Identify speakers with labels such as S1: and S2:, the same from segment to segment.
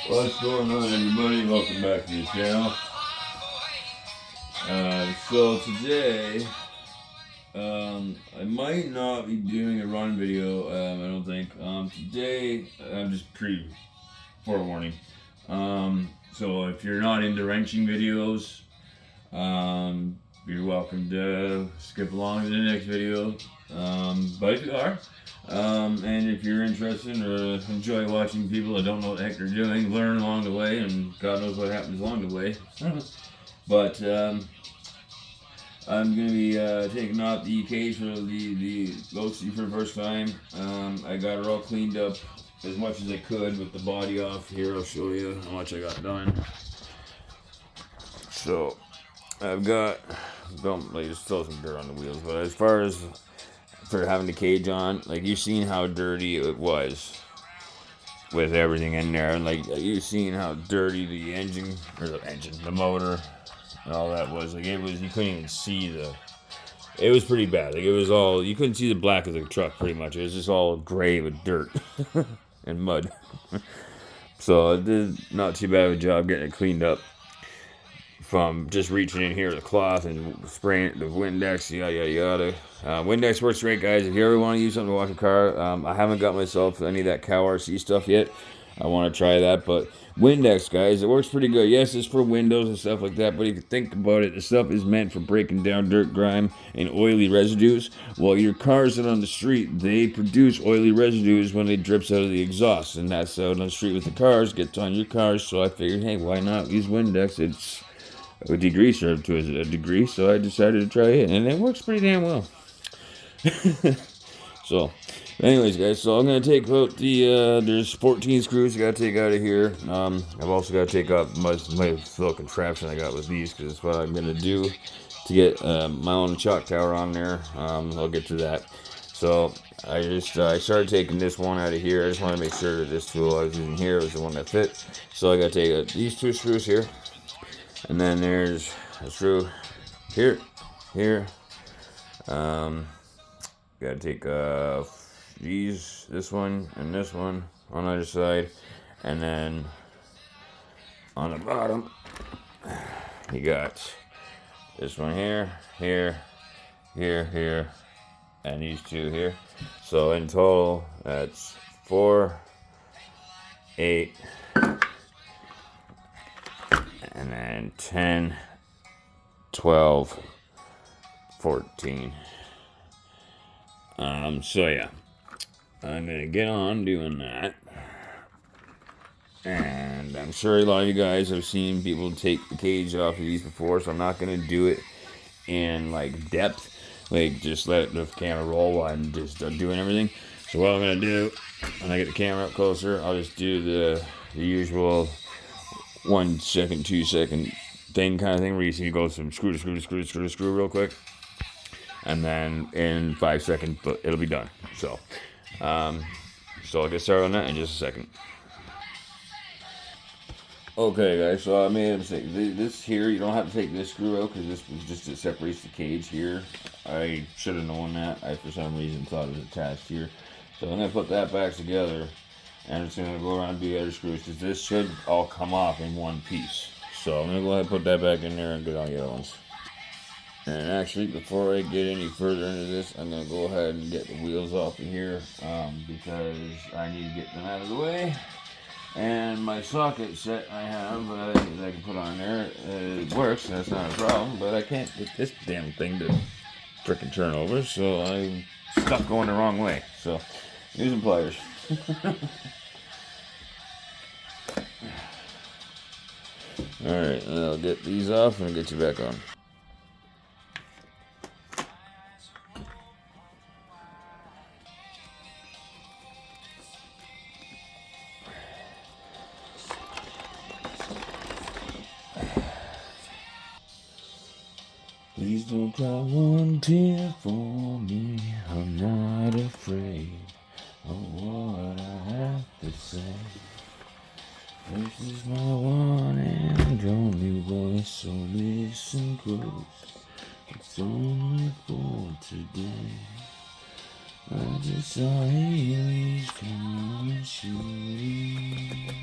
S1: What's going on, everybody? Welcome back to the channel. So today, I might not be doing a run video. I don't think. Today, I'm just forewarning. So if you're not into wrenching videos, you're welcome to skip along to the next video. But if you are, and if you're interested or enjoy watching people that don't know what the heck they're doing, learn along the way, and God knows what happens along the way. But I'm gonna be taking off the cage for the Ghosty for the first time. I got it all cleaned up as much as I could with the body off. Here, I'll show you how much I got done. So I've got, there's still some dirt on the wheels, but as far as for having the cage on, like, you've seen how dirty it was with everything in there, and like you've seen how dirty the the motor and all that was. Like, it was, you couldn't even see it was pretty bad. Like, it was all, you couldn't see the black of the truck pretty much. It was just all gray with dirt and mud. So I did not too bad of a job getting it cleaned up from just reaching in here with a cloth and spraying it with Windex, yada yada yada. Windex works great, guys. If you ever want to use something to wash a car, I haven't got myself any of that cow RC stuff yet. I want to try that, but Windex, guys, it works pretty good. Yes, it's for windows and stuff like that, but if you think about it, the stuff is meant for breaking down dirt, grime, and oily residues. While your cars are on the street, they produce oily residues when it drips out of the exhaust, and that's out on the street with the cars, gets on your cars. So I figured, hey, why not use Windex? It's a degreaser to a degree, so I decided to try it, and it works pretty damn well. So, anyways, guys, so I'm going to take out there's 14 screws I got to take out of here. I've also got to take out my little contraption I got with these, because it's what I'm going to do to get my own chalk tower on there. I'll get to that. So, I started taking this one out of here. I just want to make sure that this tool I was using here was the one that fit. So I got to take out these two screws here. And then there's a screw here. Gotta take this one and this one on either side, and then on the bottom you got this one here, and these two here. So in total, that's 4, 8, and then 10, 12, 14. So yeah, I'm gonna get on doing that, and I'm sure a lot of you guys have seen people take the cage off of these before, so I'm not gonna do it in like depth, like just let the camera roll while I'm just doing everything. So what I'm gonna do when I get the camera up closer, I'll just do the usual 1 second, 2 second thing kind of thing, where you see you go from screw to screw real quick, and then in 5 seconds, but it'll be done. So I'll get started on that in just a second. Okay, guys, so I made a mistake. This here, you don't have to take this screw out, because this was just, it separates the cage here. I should have known that. I, for some reason, thought it was attached here. So I'm going to put that back together, and I'm just going to go around and do the other screws, because this should all come off in one piece. So I'm going to go ahead and put that back in there and get on the other ones. And actually, before I get any further into this, I'm going to go ahead and get the wheels off of here, because I need to get them out of the way. And my socket set I have that I can put on there, it works, that's not a problem, but I can't get this damn thing to frickin' turn over, so I'm stuck going the wrong way. So, using pliers. Alright, I'll get these off and get you back on. Please don't cry one tear for me, I'm not afraid of what I have to say. This is my one and only voice, so listen close. It's only for today. I just saw Haley's coming shooting.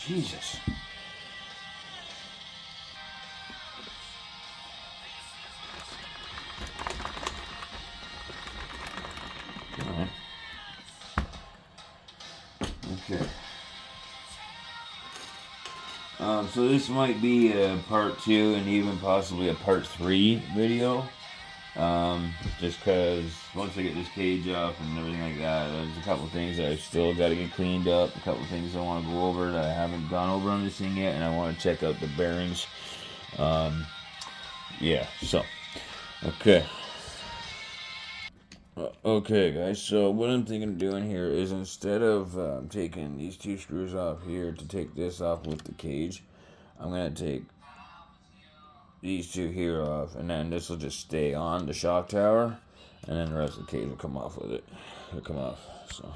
S1: Jesus. Alright. Okay. So this might be a part 2 and even possibly a part 3 video. Just because once I get this cage off and everything like that, there's a couple things that I still got to get cleaned up, a couple things I want to go over that I haven't gone over on this thing yet, and I want to check out the bearings. Yeah, so, okay. Okay, guys, so what I'm thinking of doing here is instead of taking these 2 screws off here to take this off with the cage, I'm going to take these 2 here off, and then this will just stay on the shock tower, and then the rest of the cage will come off with it. It'll come off, so.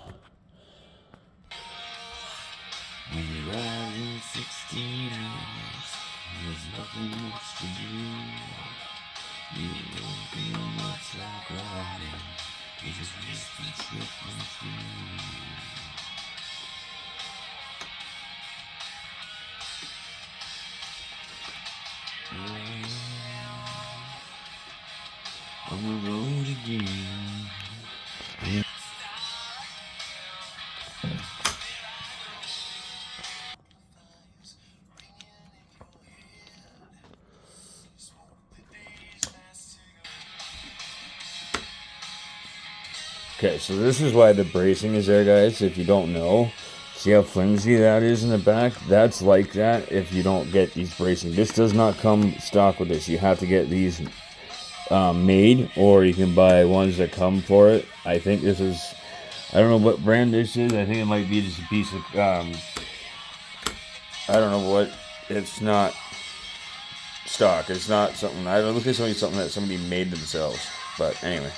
S1: When you ride in 16 hours, there's nothing else to do. You won't be much like riding, you just wish you'd slip and through. On the road again. Okay, so this is why the bracing is there, guys. If you don't know, see how flimsy that is in the back? That's like that if you don't get these bracing. This does not come stock with this. You have to get these made, or you can buy ones that come for it. I think this is, I don't know what brand this is. I think it might be just a piece of, I don't know what, it's not stock. It's not something, I don't look at something that somebody made themselves. But anyway.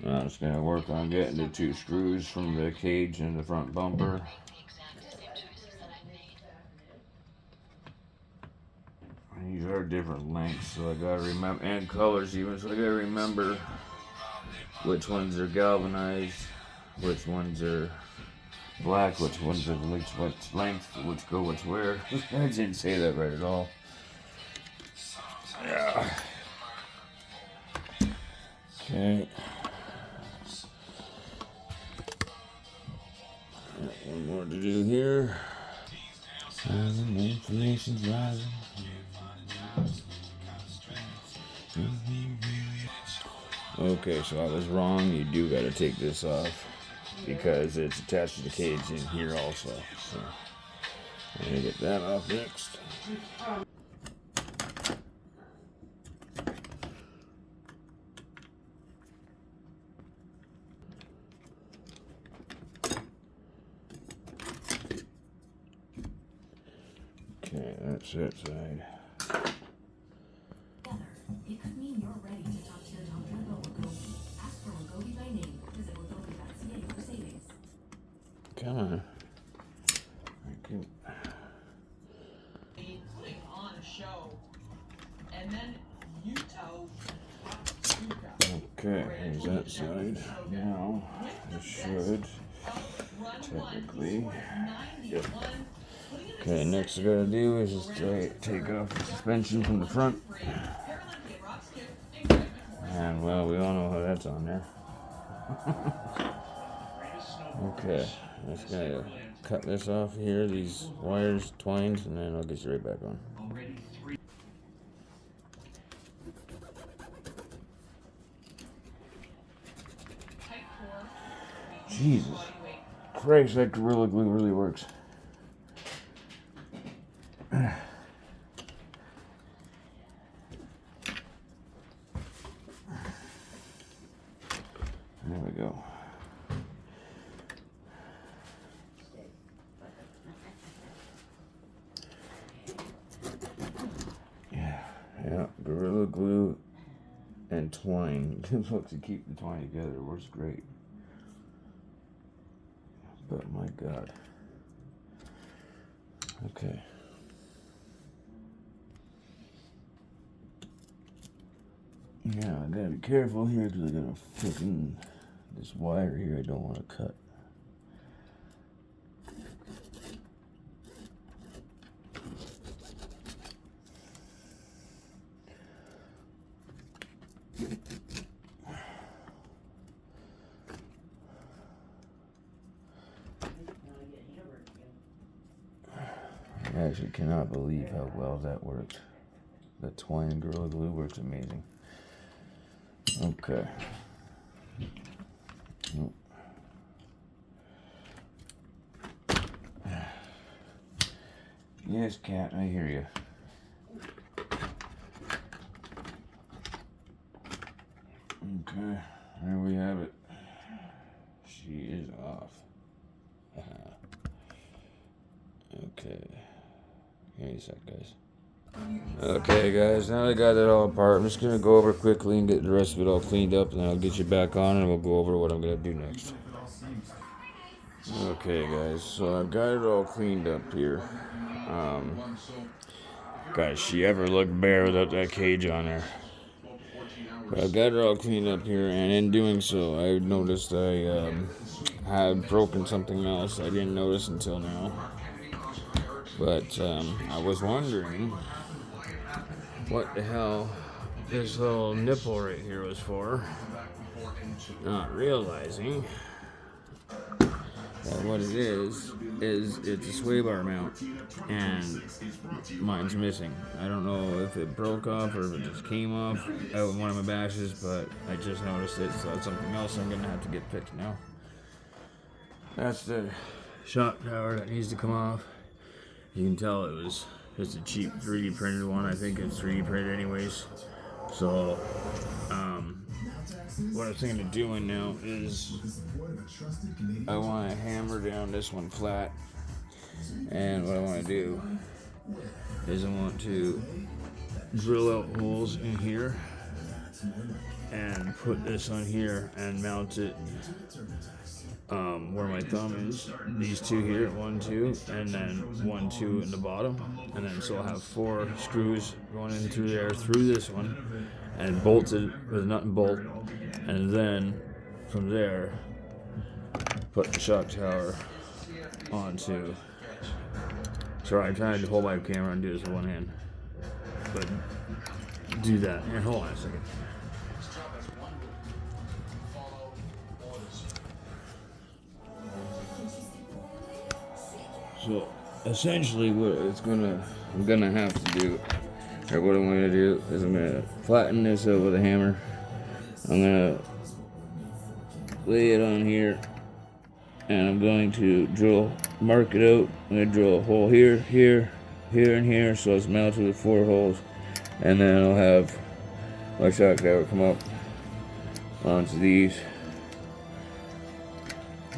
S1: I'm just going to work on getting the 2 screws from the cage and the front bumper. These are different lengths, so I gotta remember, and colors even, so I gotta remember which ones are galvanized, which ones are black, which ones are which length, which go which where. I didn't say that right at all. Yeah. Okay. One more to do here. And the inflation's rising. Okay, so I was wrong. You do got to take this off because it's attached to the cage in here also. So I'm gonna get that off next. Okay, that's that side. It could mean you're ready to talk to your doctor about Wegovy. Ask for Wegovy by name. Visit Wegovy.ca for savings. Come on. I can.
S2: Putting on a show, and then you tell.
S1: Okay, here's that side. Now, I should technically. Yep. Okay, next I gotta do is just take off the suspension from the front. And well, we all know how that's on there. Okay, I'm just gonna cut this off here, these wires, twines, and then I'll get you right back on. Jesus Christ, that Gorilla Glue really works. There we go. Yeah, Gorilla Glue and twine. It looks to keep the twine together. It works great. But my God. Okay. Yeah, I gotta be careful here because I got a freaking this wire here I don't want to cut. actually cannot believe how well that worked. The twine and Gorilla Glue works amazing. Okay. Yes, cat, I hear you. Okay, there we have it. She is off. Okay. Give me a sec, guys. Okay, guys, now that I got that all apart, I'm just going to go over quickly and get the rest of it all cleaned up, and then I'll get you back on, and we'll go over what I'm going to do next. Okay, guys, so I've got it all cleaned up here. Guys, she ever looked bare without that cage on there? But I've got it all cleaned up here, and in doing so, I noticed I had broken something else I didn't notice until now. But I was wondering what the hell this little nipple right here was for. Not realizing that what it is it's a sway bar mount, and mine's missing. I don't know if it broke off or if it just came off out in one of my bashes, but I just noticed it, so that's something else I'm gonna have to get fixed now. That's the shock tower that needs to come off. You can tell it was just a cheap 3D printed one. I think it's 3D printed anyways. So, what I'm thinking of doing now is I want to hammer down this one flat. And what I want to do is I want to drill out holes in here and put this on here and mount it where my thumb is. These two here, 1, 2, and then 1, 2 in the bottom, and then so I'll have 4 screws going in through there through this one, and bolted with a nut and bolt, and then from there put the shock tower onto. Sorry, I'm trying to hold my camera and do this with one hand, but do that. Here, hold on a second. So essentially what I'm gonna have to do, or what I'm gonna do is I'm gonna flatten this out with a hammer. I'm gonna lay it on here, and I'm going to mark it out. I'm gonna drill a hole here, here, here, and here, so it's mounted with 4 holes, and then I'll have my shock tower come up onto these,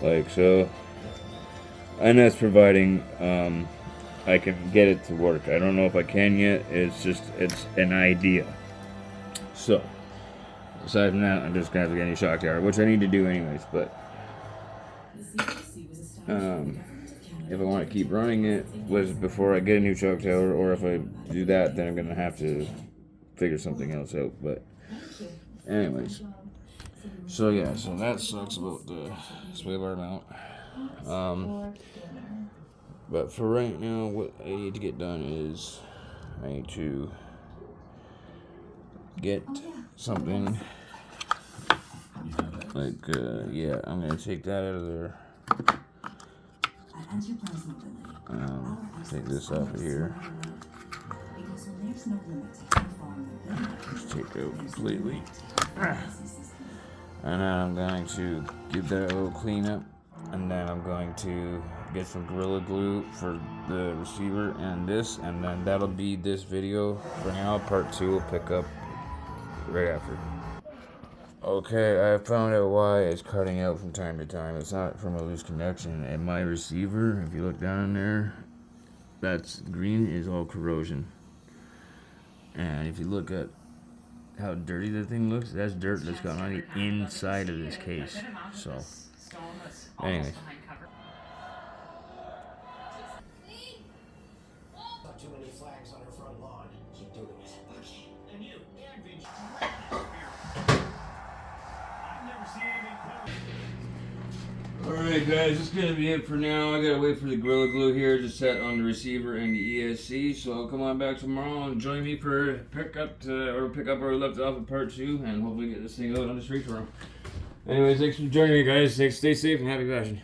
S1: like so. And that's providing I can get it to work. I don't know if I can yet. It's an idea. So, aside from that, I'm just gonna have to get a new shock tower, which I need to do anyways. But if I want to keep running it before I get a new shock tower, or if I do that, then I'm gonna have to figure something else out. But anyways, so yeah, so that sucks about the sway bar mount. But for right now, what I need to get done is I need to get something like, yeah, I'm going to take that out of there. Take this off of here. Just take it out completely. And then I'm going to give that a little cleanup. And then I'm going to get some Gorilla Glue for the receiver and this, and then that'll be this video for now. Part 2 will pick up right after. Okay, I found out why it's cutting out from time to time. It's not from a loose connection. And my receiver, if you look down there, that's green is all corrosion. And if you look at how dirty the thing looks, that's dirt that's gone on the inside of this case. So anyways.
S3: Not too many flags on her front lawn. Keep doing it. Okay. And you, I've never seen anything better.
S1: Alright guys, that's gonna be it for now. I gotta wait for the Gorilla Glue here to set on the receiver and the ESC. So come on back tomorrow and join me for pick up where we left off in part 2, and hopefully get this thing out on the street tomorrow. Anyways, thanks for joining me, guys. Stay safe and happy bashing.